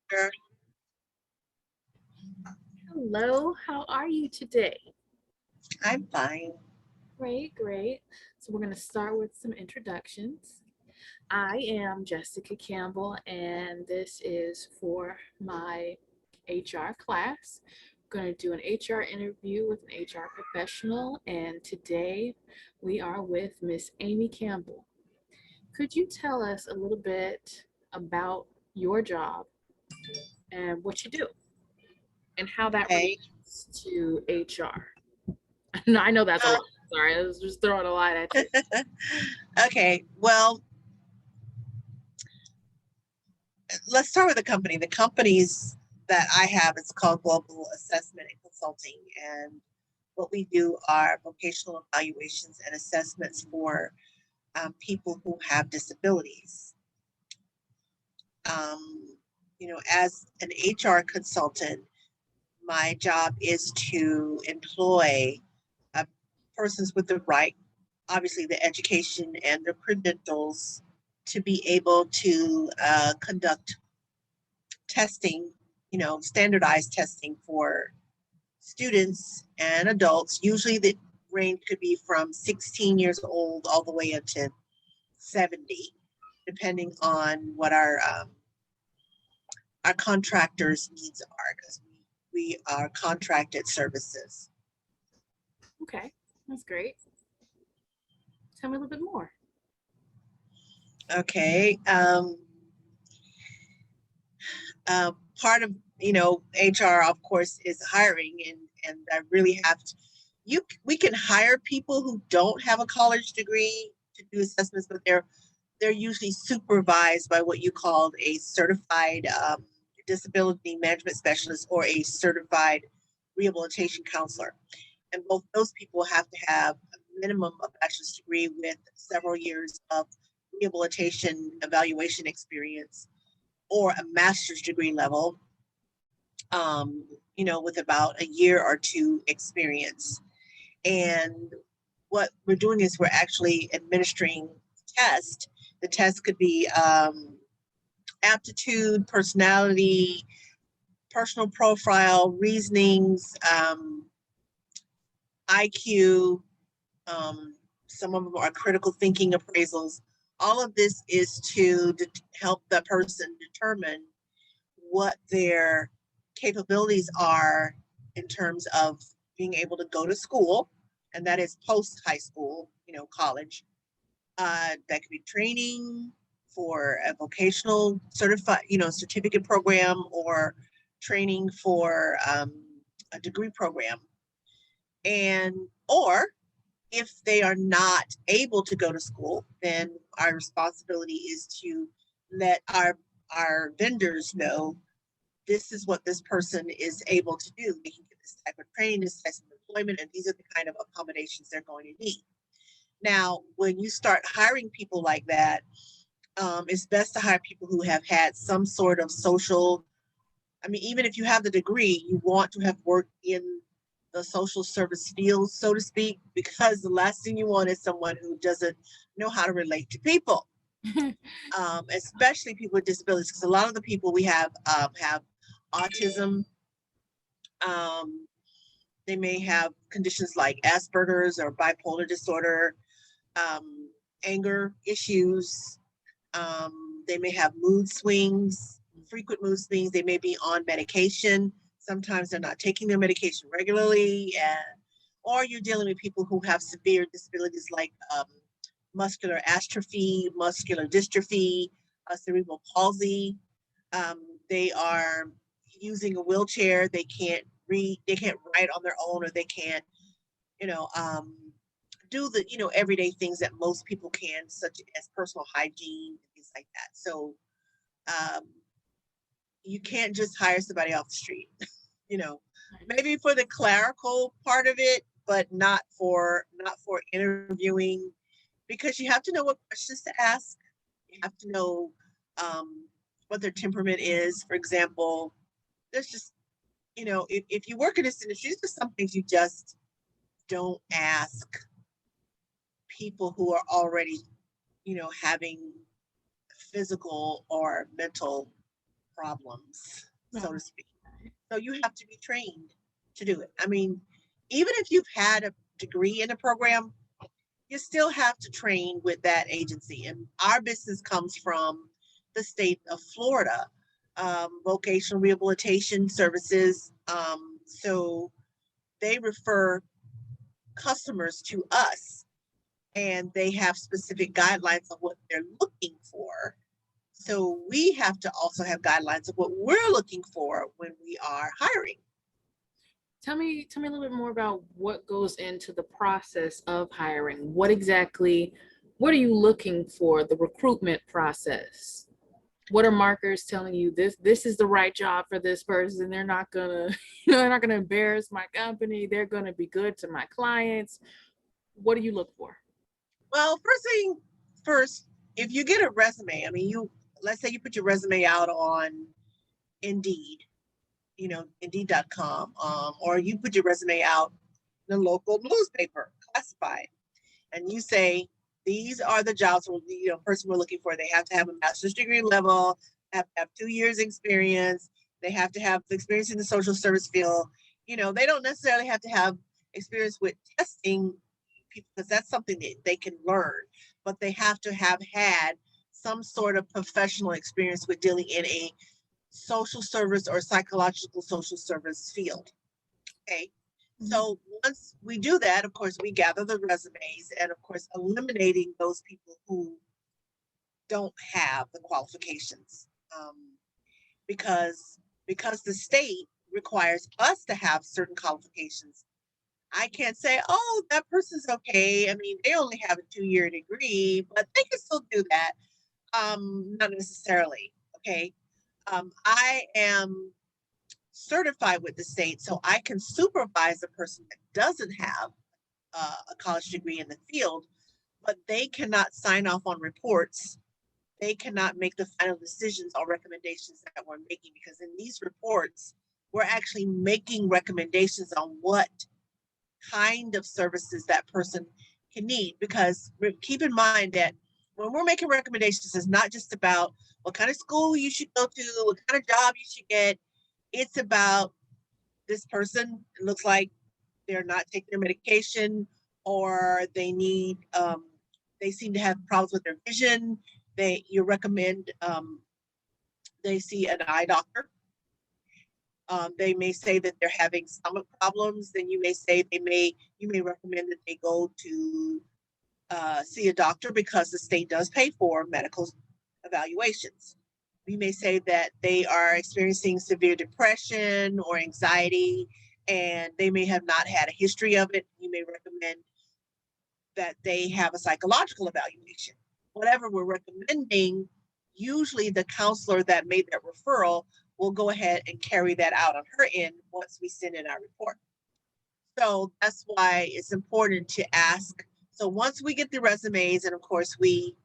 Sure. Hello, how are you today? I'm fine. Great, great. So, we're going to start with some introductions. I am Jessica Campbell, and this is for my HR class. We're going to do an HR interview with an HR professional, and today we are with Miss Amy Campbell. Could you tell us a little bit about your job and what you do and how that Okay. relates to HR? No, I know that's a Uh, lot. Sorry, I was just throwing a lot at you. okay. Well, let's start with the company. The companies that I have is called Global Assessment and Consulting, and what we do are vocational evaluations and assessments for people who have disabilities. Um, as an HR consultant, my job is to employ uh, persons with the right, obviously, the education and the credentials to be able to conduct testing, standardized testing for students and adults. Usually, the range could be from 16 years old all the way up to 70, depending on what our contractors' needs are, because we are contracted services. Okay, that's great. Tell me a little bit more. Okay. Part of HR, of course, is hiring, and I really have to. We can hire people who don't have a college degree to do assessments, but they're usually supervised by what you call a certified disability management specialist or a certified rehabilitation counselor. And both those people have to have a minimum of bachelor's degree with several years of rehabilitation evaluation experience, or a master's degree level, with about a year or two experience. And what we're doing is we're actually administering tests. The test could be aptitude, personality, personal profile, reasonings, IQ. Um, some of them are critical thinking appraisals. All of this is to help the person determine what their capabilities are in terms of being able to go to school, and that is post high school, college. That could be training for a vocational certified, certificate program, or training for a degree program. And or if they are not able to go to school, then our responsibility is to let our vendors know this is what this person is able to do. They can get this type of training, this type of employment, and these are the kind of accommodations they're going to need. Now, when you start hiring people like that, it's best to hire people who have had some sort of social. I mean, even if you have the degree, you want to have worked in the social service field, so to speak, because the last thing you want is someone who doesn't know how to relate to people, especially people with disabilities, because a lot of the people we have autism. Um, they may have conditions like Asperger's or bipolar disorder, um, anger issues. They may have mood swings, frequent mood swings. They may be on medication. Sometimes they're not taking their medication regularly, or you're dealing with people who have severe disabilities like muscular atrophy, muscular dystrophy, cerebral palsy. They are using a wheelchair. They can't read. They can't write on their own, or they can't, you know, um, do the everyday things that most people can, such as personal hygiene and things like that. So um, you can't just hire somebody off the street. you know, Maybe for the clerical part of it, but not for interviewing, because you have to know what questions to ask. You have to know what their temperament is. For example, there's just if you work in this industry, there's just some things you just don't ask people who are already having physical or mental problems, so to Right. speak. So you have to be trained to do it. I mean, even if you've had a degree in a program, you still have to train with that agency. And our business comes from the state of Florida, vocational rehabilitation services. So they refer customers to us, and they have specific guidelines of what they're looking for. So we have to also have guidelines of what we're looking for when we are hiring. Tell me a little bit more about what goes into the process of hiring. What are you looking for, the recruitment process? What are markers telling you this is the right job for this person? They're not gonna, they're not gonna embarrass my company. They're gonna be good to my clients. What do you look for? Well, first thing first, if you get a resume, I mean, let's say you put your resume out on Indeed, Indeed.com, or you put your resume out in a local newspaper, classified, and you say, these are the jobs, person we're looking for. They have to have a master's degree level, have to have 2 years experience. They have to have the experience in the social service field. They don't necessarily have to have experience with testing people, because that's something that they can learn, but they have to have had some sort of professional experience with dealing in a social service or psychological social service field. Okay. So once we do that, of course, we gather the resumes, and of course, eliminating those people who don't have the qualifications, because the state requires us to have certain qualifications. I can't say, oh, that person's okay. I mean, they only have a 2-year degree, but they can still do that. Not necessarily. Okay. I am certified with the state, so I can supervise a person that doesn't have a college degree in the field, but they cannot sign off on reports. They cannot make the final decisions or recommendations that we're making, because in these reports, we're actually making recommendations on what kind of services that person can need. Because keep in mind that when we're making recommendations, it's not just about what kind of school you should go to, what kind of job you should get. It's about, this person, it looks like they're not taking their medication, or they seem to have problems with their vision. You recommend they see an eye doctor. They may say that they're having stomach problems. Then you may recommend that they go to see a doctor, because the state does pay for medical evaluations. We may say that they are experiencing severe depression or anxiety, and they may have not had a history of it. You may recommend that they have a psychological evaluation. Whatever we're recommending, usually the counselor that made that referral will go ahead and carry that out on her end once we send in our report. So that's why it's important to ask. So once we get the resumes, and of course we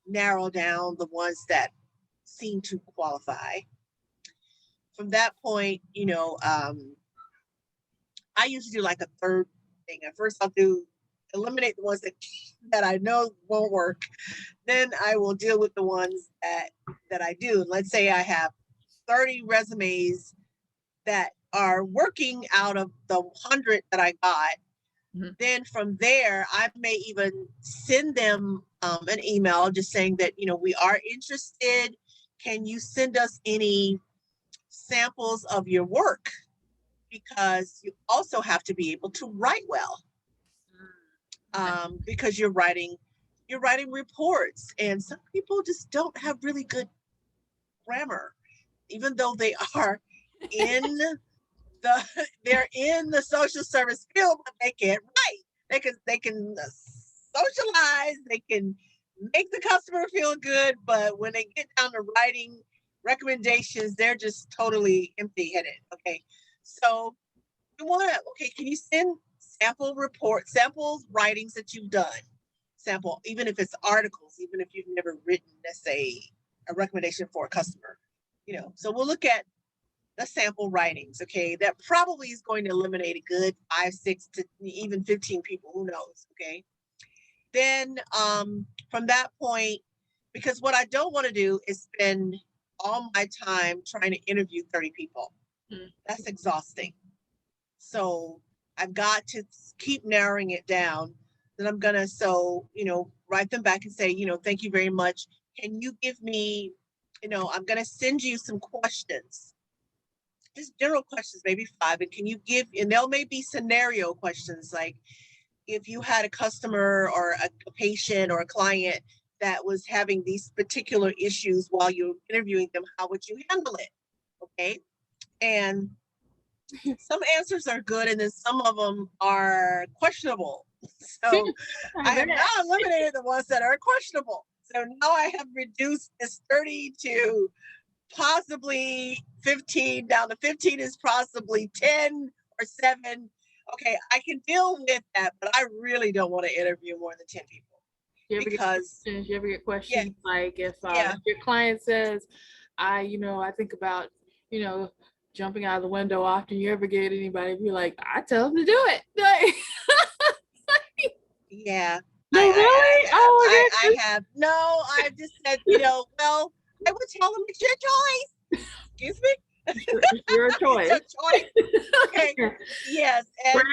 narrow down the ones that seem to qualify, from that point, I usually do like a third thing. At first I'll eliminate the ones that I know won't work. Then I will deal with the ones that I do. Let's say I have 30 resumes that are working out of the 100 that I got. Mhm. Then from there, I may even send them an email just saying that, we are interested. Can you send us any samples of your work? Because you also have to be able to write well, because you're writing reports, and some people just don't have really good grammar, even though they are in they're in the social service field, but they can't write. They can socialize, they can make the customer feel good, but when they get down to writing recommendations, they're just totally empty-headed. Okay, so you want to, okay, can you send samples writings that you've done, sample, even if it's articles, even if you've never written, let's say, a recommendation for a customer, so we'll look at the sample writings. Okay, that probably is going to eliminate a good 5, 6 to even 15 people, who knows. Okay, then from that point, because what I don't want to do is spend all my time trying to interview 30 people. That's exhausting. So I've got to keep narrowing it down. Then I'm gonna write them back and say, thank you very much. Can you give me, I'm gonna send you some questions, just general questions, maybe 5. And can you give, and there may be scenario questions like if you had a customer or a patient or a client that was having these particular issues while you're interviewing them, how would you handle it? Okay. And some answers are good and then some of them are questionable. So I have now eliminated the ones that are questionable. So now I have reduced this 30 to possibly 15. Down to 15 is possibly 10 or 7. Okay, I can deal with that, but I really don't want to interview more than 10 people. You ever get questions like if your client says, I think about, jumping out of the window often, you ever get anybody be like, I tell them to do it. Like, yeah. No, really? I have. No, I just said, well, I would tell them it's your choice. Excuse me? It's your choice. It's your choice. Okay. Yes. And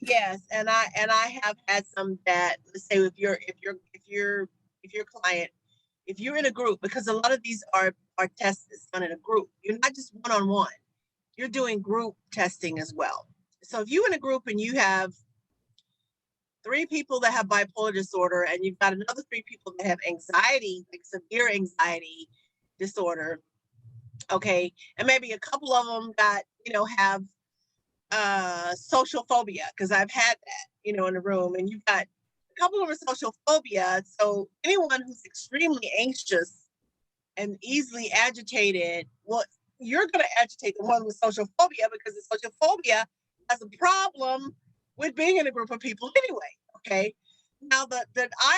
yes. And I have had some that, let's say if your client, if you're in a group, because a lot of these are tests done in a group. You're not just one-on-one. You're doing group testing as well. So if you're in a group and you have 3 people that have bipolar disorder and you've got another 3 people that have anxiety, like severe anxiety disorder, okay, and maybe a couple of them got, have social phobia, because I've had that, in the room, and you've got a couple of them with social phobia. So anyone who's extremely anxious and easily agitated, well, you're going to agitate the one with social phobia because the social phobia has a problem with being in a group of people anyway. Okay. Now the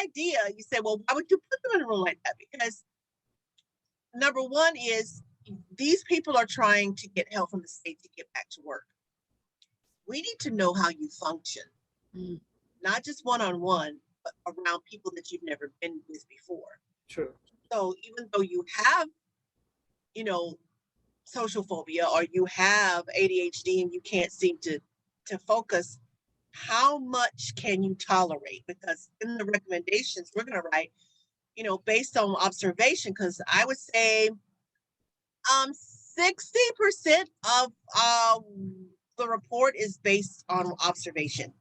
idea, you say, well, why would you put them in a room like that? Because number one is these people are trying to get help from the state to get back to work. We need to know how you function, not just one-on-one, but around people that you've never been with before. True. So even though you have, social phobia or you have ADHD and you can't seem to focus, how much can you tolerate? Because in the recommendations we're going to write, based on observation, because I would say 60% of the report is based on observation.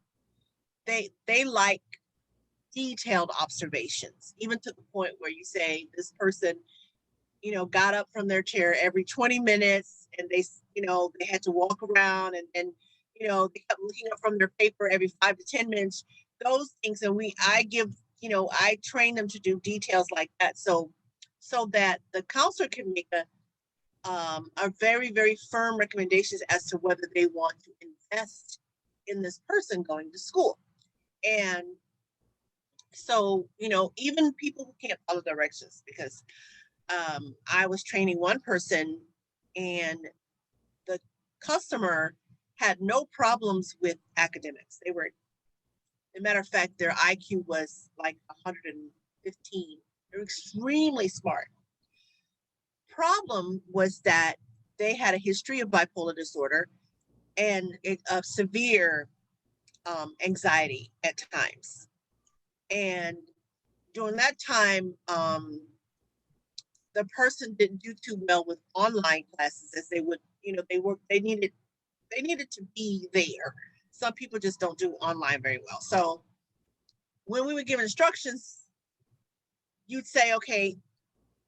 They like detailed observations, even to the point where you say this person, got up from their chair every 20 minutes and they had to walk around and then, they kept looking up from their paper every 5 to 10 minutes, those things. And I train them to do details like that. So that the counselor can make a very, very firm recommendations as to whether they want to invest in this person going to school. And so, even people who can't follow directions, because I was training one person and the customer had no problems with academics. As a matter of fact, their IQ was like 115. They're extremely smart. Problem was that they had a history of bipolar disorder and of severe anxiety at times. And during that time, the person didn't do too well with online classes as they would, they needed to be there. Some people just don't do online very well. So when we would give instructions, you'd say, okay,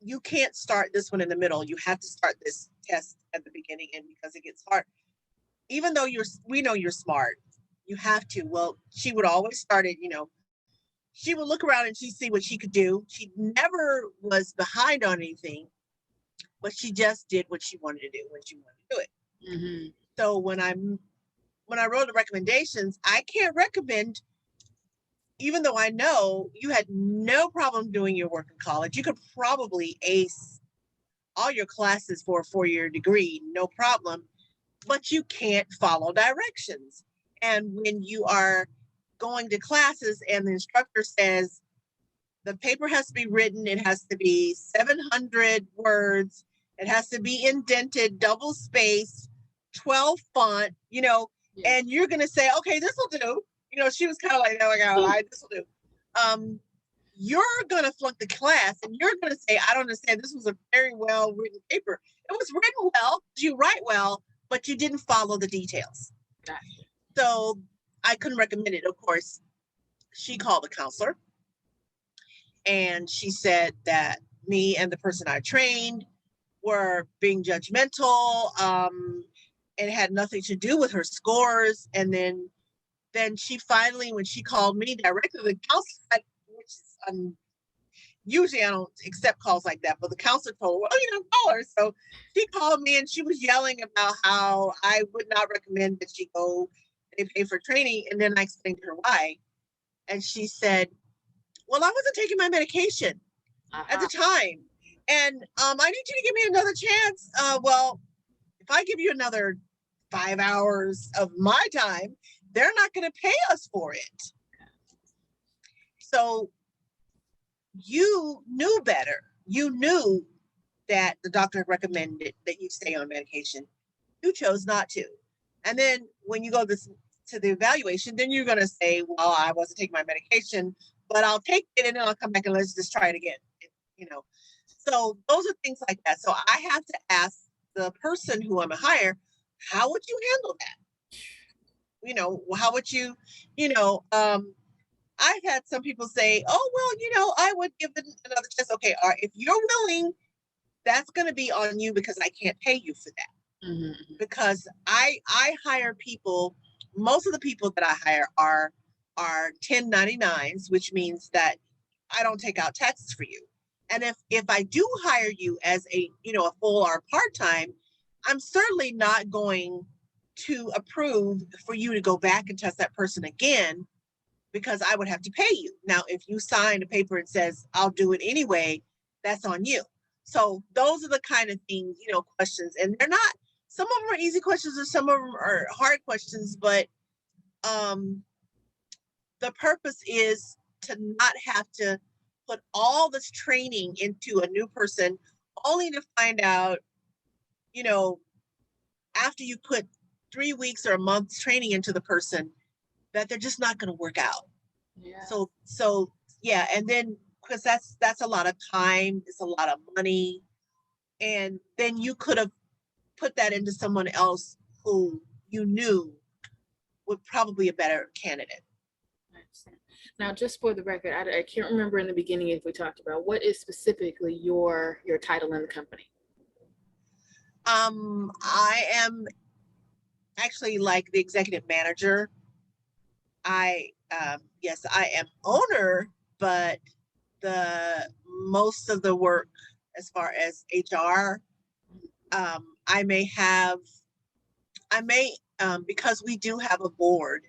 you can't start this one in the middle. You have to start this test at the beginning, and because it gets hard, even though we know you're smart, you have to. Well, she would always start it, she would look around and she'd see what she could do. She never was behind on anything, but she just did what she wanted to do when she wanted to do it. Mm-hmm. So when I wrote the recommendations, I can't recommend, even though I know you had no problem doing your work in college, you could probably ace all your classes for a 4-year degree, no problem, but you can't follow directions. And when you are going to classes and the instructor says, the paper has to be written. It has to be 700 words. It has to be indented, double spaced, 12 font, Yeah. and you're going to say, okay, this will do. She was kind of like, oh my God, this will do. You're going to flunk the class and you're going to say, I don't understand. This was a very well written paper. It was written well, you write well, but you didn't follow the details. Gotcha. So I couldn't recommend it. Of course, she called the counselor and she said that me and the person I trained were being judgmental. It had nothing to do with her scores. And then she finally, when she called me directly, the counselor, which is usually I don't accept calls like that, but the counselor told her, well, call her. So she called me and she was yelling about how I would not recommend that she go and pay for training. And then I explained to her why. And she said, well, I wasn't taking my medication at the time. And I need you to give me another chance. Well, if I give you another 5 hours of my time, they're not going to pay us for it. So you knew better. You knew that the doctor recommended that you stay on medication. You chose not to. And then when you go to the evaluation, then you're going to say, well, I wasn't taking my medication, but I'll take it and then I'll come back and let's just try it again. So those are things like that. So I have to ask the person who I'm a hire, how would you handle that? How would you, I've had some people say, oh, well, I would give it another chance. Okay, all right, if you're willing, that's going to be on you because I can't pay you for that. Mm-hmm. Because I hire people, most of the people that I hire are 1099s, which means that I don't take out taxes for you. And if I do hire you as a full or part-time, I'm certainly not going to approve for you to go back and test that person again because I would have to pay you. Now, if you sign a paper and says, I'll do it anyway, that's on you. So those are the kind of things, questions. And they're not, some of them are easy questions and some of them are hard questions, but the purpose is to not have to put all this training into a new person only to find out, after you put 3 weeks or a month's training into the person that they're just not going to work out. Yeah. So yeah. And then, because that's a lot of time, it's a lot of money. And then you could have put that into someone else who you knew would probably be a better candidate. I understand. Now, just for the record, I can't remember in the beginning if we talked about what is specifically your title in the company. I am actually like the executive manager. Yes, I am owner, but the most of the work as far as HR, I may because we do have a board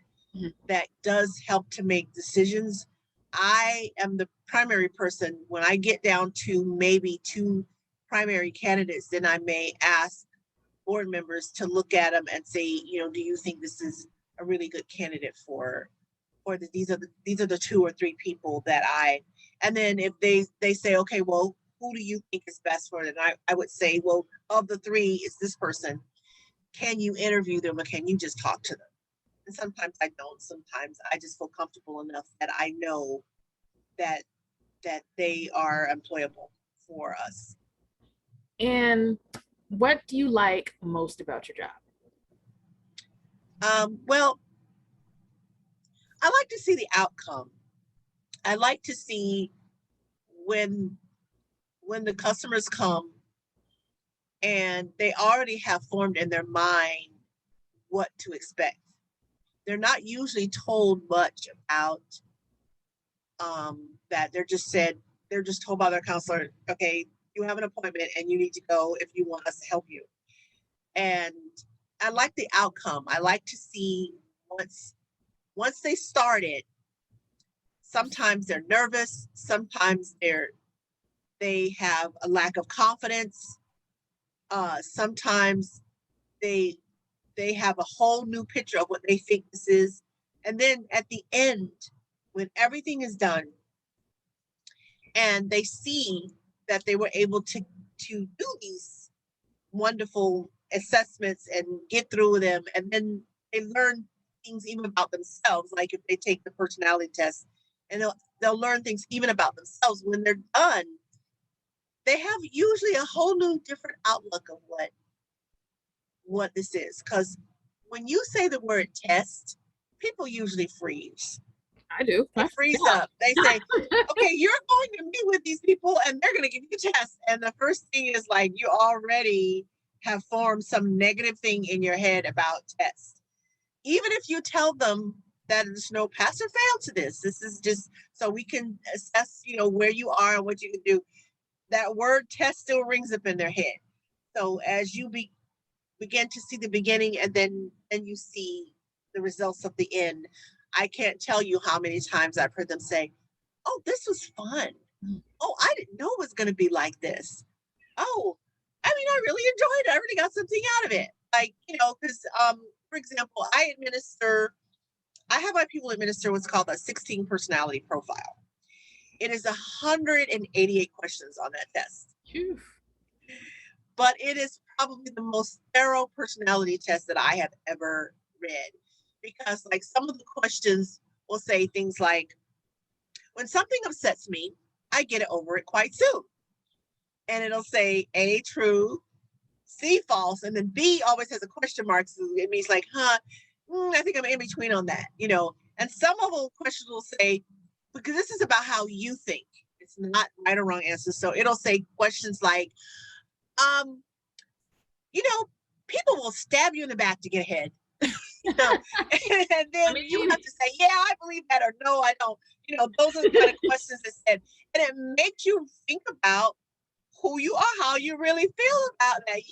that does help to make decisions. I am the primary person. When I get down to maybe 2 primary candidates, then I may ask board members to look at them and say, do you think this is a really good candidate for these are the 2 or 3 people that and then if they say, okay, well, who do you think is best for it? And I would say, well, of the 3, it's this person. Can you interview them or can you just talk to them? And sometimes I don't. Sometimes I just feel comfortable enough that I know that they are employable for us. And what do you like most about your job? Well, I like to see the outcome. I like to see when the customers come and they already have formed in their mind what to expect. They're not usually told much about that. They're just told by their counselor, okay, you have an appointment and you need to go if you want us to help you. And I like the outcome. I like to see once they started, sometimes they're nervous, sometimes they have a lack of confidence. Sometimes they have a whole new picture of what they think this is. And then at the end, when everything is done, and they see that they were able to do these wonderful assessments and get through them, and then they learn things even about themselves. Like if they take the personality test, and they'll learn things even about themselves. When they're done, they have usually a whole new different outlook of what this is. Because when you say the word test, people usually freeze. I do. They freeze up. They say, okay, you're going to meet with these people and they're going to give you tests. And the first thing is like you already have formed some negative thing in your head about tests. Even if you tell them that there's no pass or fail to this, this is just so we can assess, where you are and what you can do. That word test still rings up in their head. So as you begin to see the beginning and then you see the results of the end, I can't tell you how many times I've heard them say, oh, this was fun. Oh, I didn't know it was going to be like this. Oh, I mean, I really enjoyed it. I really got something out of it. Like, because, for example, I have my people administer what's called a 16 personality profile. It is 188 questions on that test. Phew. But it is probably the most thorough personality test that I have ever read. Because like some of the questions will say things like, when something upsets me, I get it over it quite soon. And it'll say A, true, C, false, and then B always has a question mark. So it means like, I think I'm in between on that, And some of the questions will say, because this is about how you think. It's not right or wrong answers. So it'll say questions like, people will stab you in the back to get ahead. And then you have to say, yeah, I believe that, or no, I don't. Those are the kind of questions that said, and it makes you think about who you are, how you really feel about that.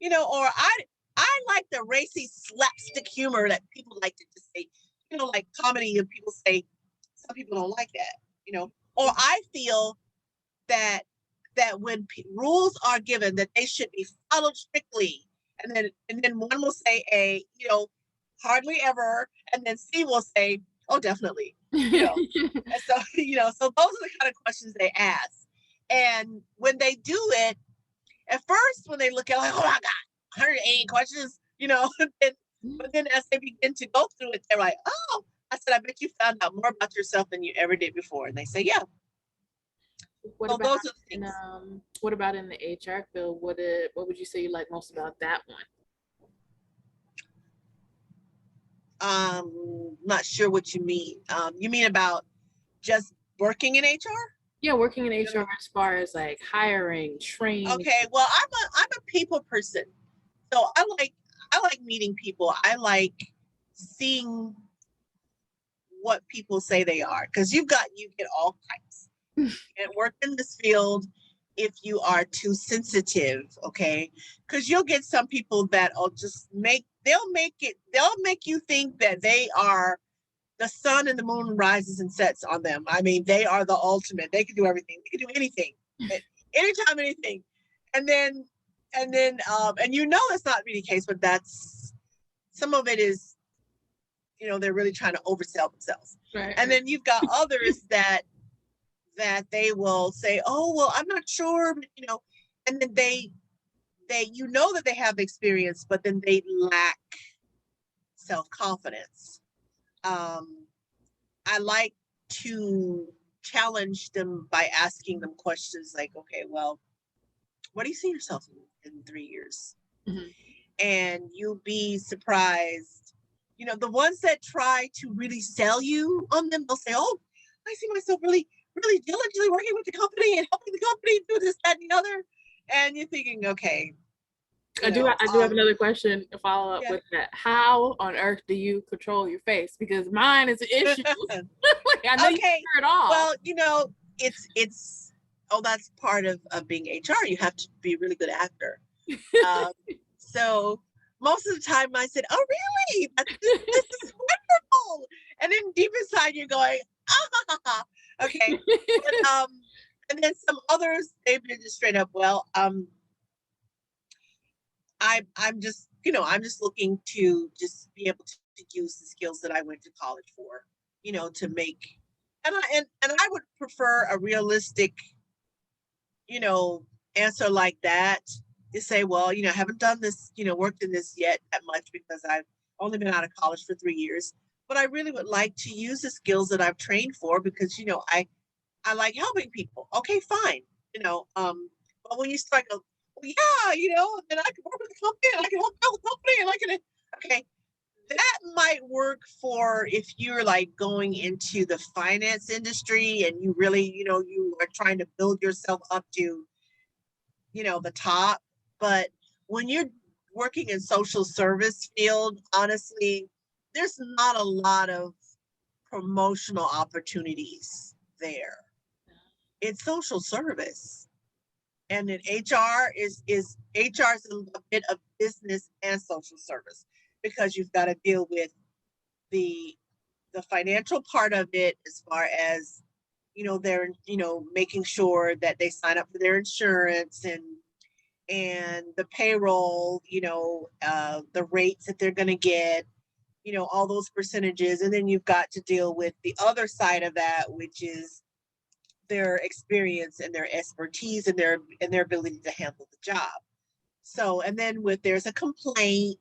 Yeah, or I like the racy slapstick humor that people like to just say, like comedy, and people say some people don't like that, or I feel that when rules are given that they should be followed strictly, and then one will say A, hardly ever, and then C will say, oh, definitely, and so so those are the kind of questions they ask. And when they do it, at first when they look at it, like, oh my God, 180 questions, but then as they begin to go through it, they're like, oh, I said, I bet you found out more about yourself than you ever did before. And they say, yeah. What So about those are the things. What about in the HR field? What would you say you like most about that one? Not sure what you mean. You mean about just working in HR? Yeah, working in HR as far as like hiring, training. Okay, well, I'm a people person, so I like meeting people. I like seeing what people say they are, because you get all types. And work in this field if you are too sensitive, okay? Because you'll get some people that'll just they'll make you think that they are the sun and the moon rises and sets on them. I mean, they are the ultimate. They can do everything. They can do anything, anytime, anything. And then and that's not really the case, but that's some of it is, they're really trying to oversell themselves. Right. And then you've got others that they will say, oh, well, I'm not sure, but, and then they that they have experience, but then they lack self-confidence. I like to challenge them by asking them questions like, okay, well, what do you see yourself in 3 years? Mm-hmm. And you'll be surprised. The ones that try to really sell you on them, they'll say, oh, I see myself really, really diligently working with the company and helping the company do this, that, and the other. And you're thinking, okay. I do have another question to follow up with that. How on earth do you control your face? Because mine is an issue. I know you hear it all. Well, it's that's part of being HR. You have to be a really good actor. So most of the time I said, oh, really? This is wonderful. And then deep inside you're going, ah, okay. But, and then some others, they've been just straight up, well, I'm just, I'm just looking to just be able to use the skills that I went to college for, to make And I would prefer a realistic, you know, answer like that. To say, well, I haven't done this, worked in this yet that much because I've only been out of college for 3 years. But I really would like to use the skills that I've trained for because, I like helping people. Okay, fine. But when you start go, well, yeah, and I can work with the company and I can help build the company and I can, okay, that might work for if you're like going into the finance industry and you really, you are trying to build yourself up to, the top. But when you're working in social service field, honestly, there's not a lot of promotional opportunities there. It's social service. And then HR is a bit of business and social service because you've got to deal with the financial part of it as far as they're making sure that they sign up for their insurance and the payroll, the rates that they're going to get, all those percentages. And then you've got to deal with the other side of that, which is their experience and their expertise and their ability to handle the job. So, and then there's a complaint,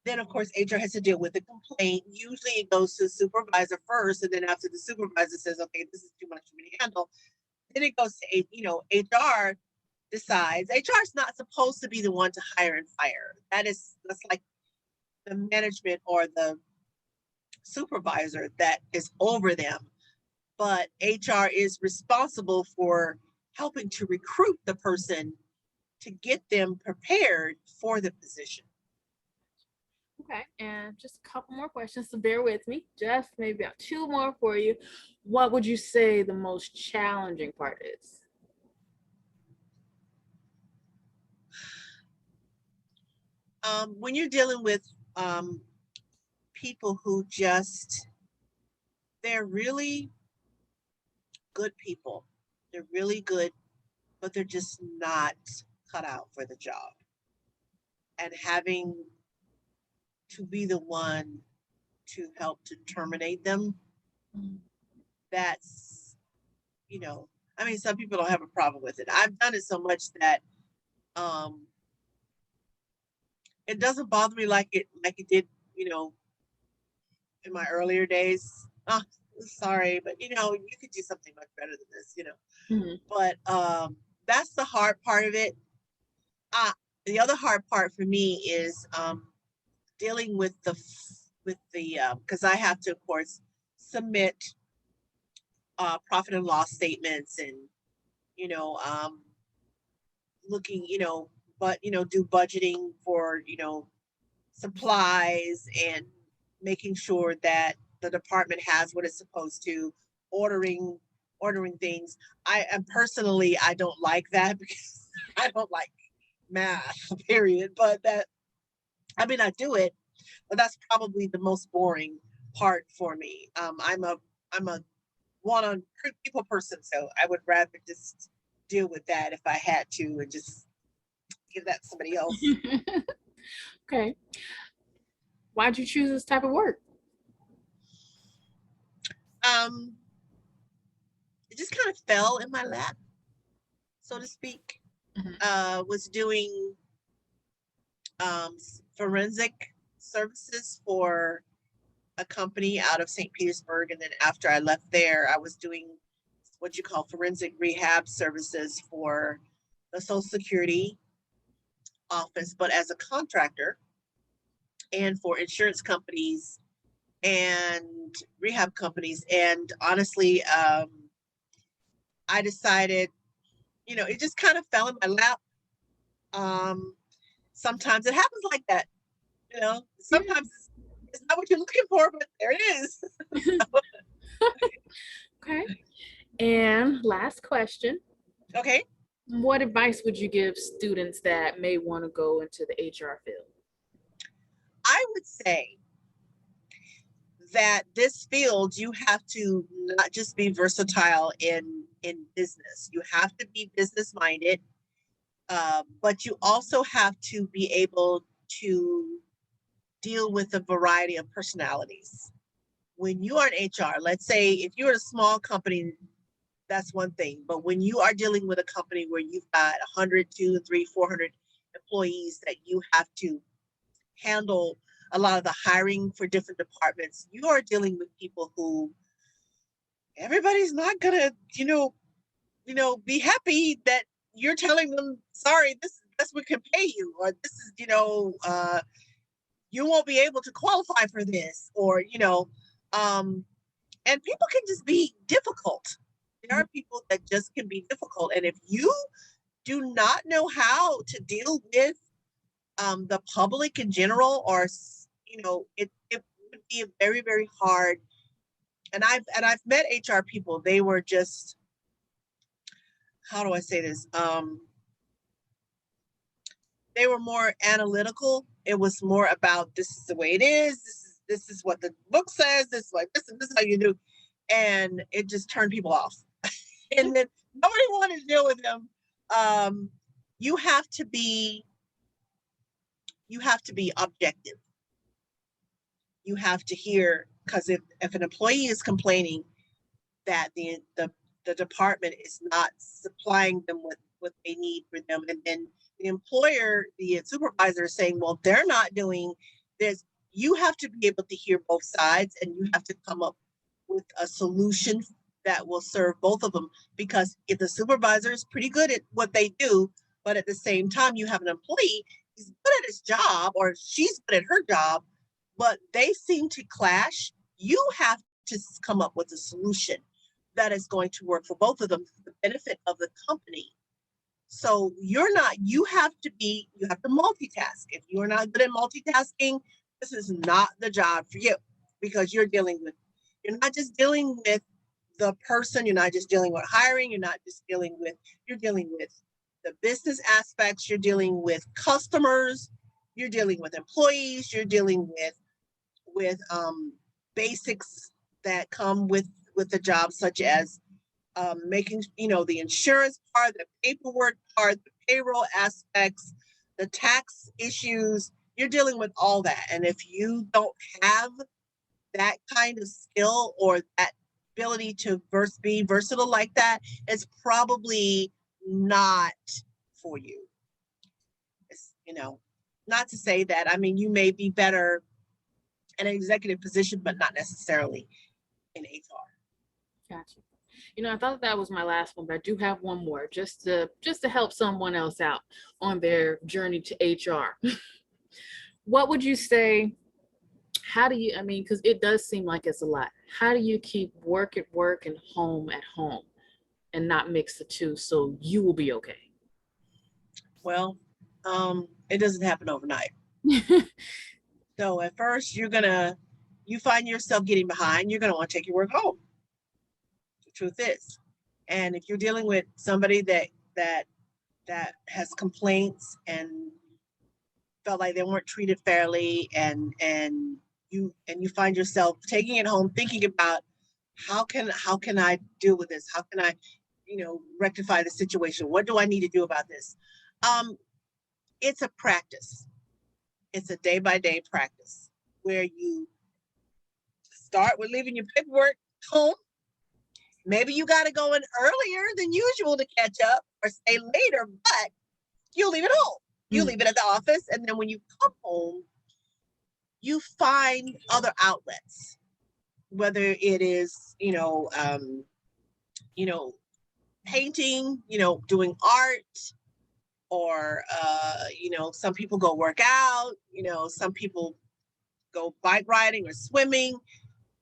then of course HR has to deal with the complaint. Usually it goes to the supervisor first, and then after the supervisor says, okay, this is too much for me to handle, then it goes to HR decides. HR is not supposed to be the one to hire and fire. That's like the management or the supervisor that is over them. But HR is responsible for helping to recruit the person to get them prepared for the position. Okay, and just a couple more questions, so bear with me. Just maybe about 2 more for you. What would you say the most challenging part is? When you're dealing with people who they're really good people. They're really good, but they're just not cut out for the job. And having to be the one to help to terminate them, that's, some people don't have a problem with it. I've done it so much that it doesn't bother me like it did, in my earlier days. Oh, sorry, but you could do something much better than this, Mm-hmm. But that's the hard part of it. The other hard part for me is dealing with the because I have to, of course, submit profit and loss statements and looking, but do budgeting for supplies and making sure that the department has what it's supposed to, ordering things. I am personally, I don't like that because I don't like math, period. But I do it, but that's probably the most boring part for me. I'm a one on people person, so I would rather just deal with that if I had to and just give that to somebody else. Okay. Why'd you choose this type of work? It just kind of fell in my lap, so to speak. Was doing forensic services for a company out of St. Petersburg. And then after I left there, I was doing what you call forensic rehab services for the Social Security office, but as a contractor and for insurance companies and rehab companies. And honestly, I decided, it just kind of fell in my lap. Sometimes it happens like that, sometimes it's not what you're looking for, but there it is. Okay. And last question. Okay. What advice would you give students that may want to go into the HR field? I would say that this field, you have to not just be versatile in business. You have to be business minded, but you also have to be able to deal with a variety of personalities, when you are in HR, let's say if you're a small company, that's one thing. But when you are dealing with a company where you've got 100, 200, 300, 400 employees that you have to handle a lot of the hiring for different departments, you are dealing with people who everybody's not gonna, be happy that you're telling them, sorry, this is best we can pay you, or this is, you won't be able to qualify for this, or, and people can just be difficult. There are people that just can be difficult. And if you do not know how to deal with the public in general, or, it would be very, very hard. And I've met HR people. They were just, how do I say this? They were more analytical. It was more about, this is the way it is. This is what the book says. This is how you do. And it just turned people off. And then nobody wanted to deal with them. You have to be objective. You have to hear, because if an employee is complaining that the department is not supplying them with what they need for them, and then the employer, the supervisor, is saying, well, they're not doing this. You have to be able to hear both sides, and you have to come up with a solution that will serve both of them. Because if the supervisor is pretty good at what they do, but at the same time you have an employee, he's good at his job or she's good at her job, but they seem to clash, you have to come up with a solution that is going to work for both of them for the benefit of the company. So you have to multitask. If you're not good at multitasking, this is not the job for you, because you're not just dealing with the person, you're not just dealing with hiring, you're dealing with the business aspects, you're dealing with customers, you're dealing with employees, you're dealing with basics that come with the job, such as making, the insurance part, the paperwork part, the payroll aspects, the tax issues. You're dealing with all that. And if you don't have that kind of skill or that ability to be versatile like that, it's probably not for you. It's, not to say that, you may be better in an executive position, but not necessarily in HR. Gotcha. I thought that was my last one, but I do have one more just to help someone else out on their journey to HR. What would you say? How do you, because it does seem like it's a lot. How do you keep work at work and home at home and not mix the two so you will be okay? Well, it doesn't happen overnight. So at first you find yourself getting behind, you're going to want to take your work home. The truth is. And if you're dealing with somebody that has complaints and felt like they weren't treated fairly, and you find yourself taking it home, thinking about how can I deal with this? How can I, rectify the situation? What do I need to do about this? It's a practice. It's a day-by-day practice where you start with leaving your paperwork home. Maybe you got to go in earlier than usual to catch up, or stay later, but you leave it home. You leave it at the office, and then when you come home, you find other outlets, whether it is, painting, doing art, or, some people go work out, some people go bike riding or swimming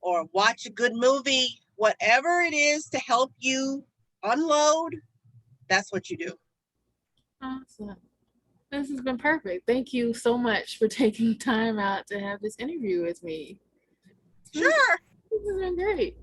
or watch a good movie, whatever it is to help you unload, that's what you do. Awesome. This has been perfect. Thank you so much for taking time out to have this interview with me. Sure. This has been great.